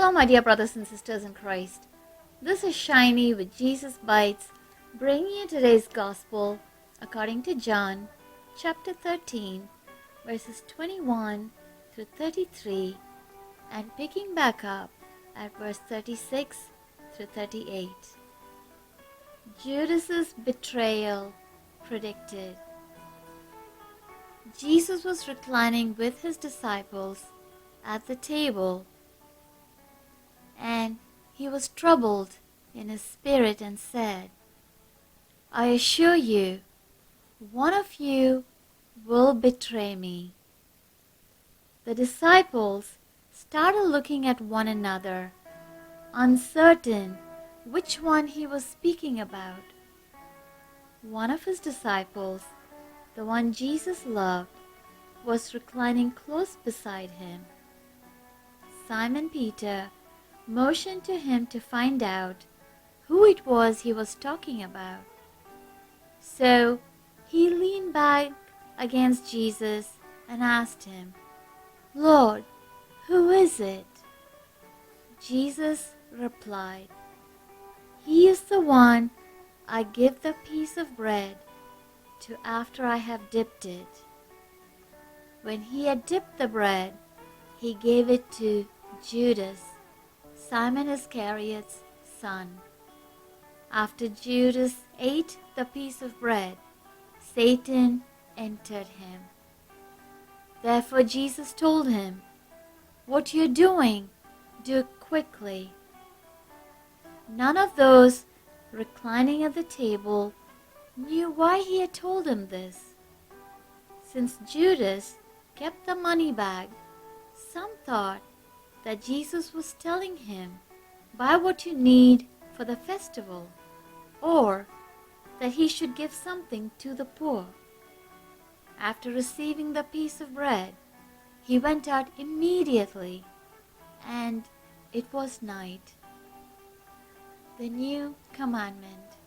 Hello, my dear brothers and sisters in Christ. This is Shiny with Jesus Bites, bringing you today's Gospel according to John, chapter 13, verses 21 through 33, and picking back up at verse 36 through 38. Judas's betrayal predicted. Jesus was reclining with his disciples at the table, and he was troubled in his spirit and said, I assure you, one of you will betray me. The disciples started looking at one another, uncertain which one he was speaking about. One of his disciples, the one Jesus loved, was reclining close beside him. Simon Peter motioned to him to find out who it was he was talking about. So he leaned back against Jesus and asked him, Lord, who is it? Jesus replied, He is the one I give the piece of bread to after I have dipped it. When he had dipped the bread, he gave it to Judas, Simon Iscariot's son. After Judas ate the piece of bread, Satan entered him. Therefore Jesus told him, What you're doing, do quickly. None of those reclining at the table knew why he had told him this. Since Judas kept the money bag, some thought that Jesus was telling him, buy what you need for the festival, or that he should give something to the poor. After receiving the piece of bread, he went out immediately, and it was night. The new commandment.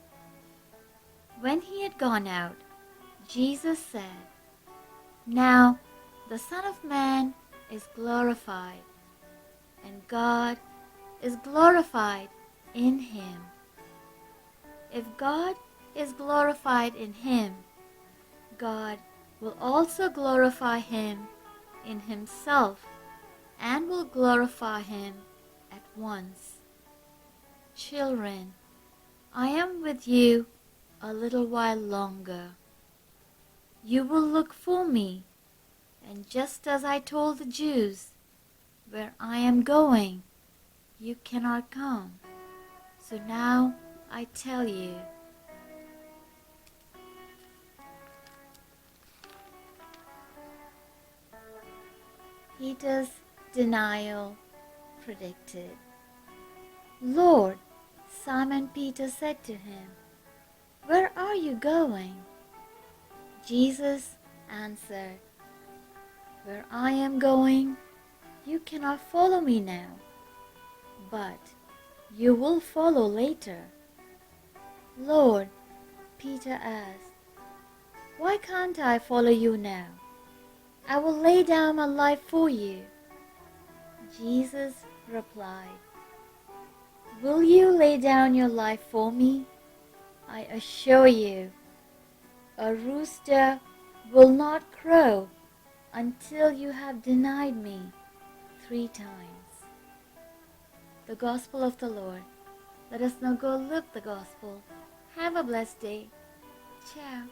When he had gone out, Jesus said, Now the Son of Man is glorified, and God is glorified in him. If God is glorified in him, God will also glorify him in himself and will glorify him at once. Children, I am with you a little while longer. You will look for me, and just as I told the Jews, where I am going, you cannot come. So now I tell you. Peter's denial predicted. Lord, Simon Peter said to him, Where are you going? Jesus answered, Where I am going, you cannot follow me now, but you will follow later. Lord, Peter asked, Why can't I follow you now? I will lay down my life for you. Jesus replied, Will you lay down your life for me? I assure you, a rooster will not crow until you have denied me 3 times. The Gospel of the Lord. Let us now go live the Gospel. Have a blessed day. Ciao.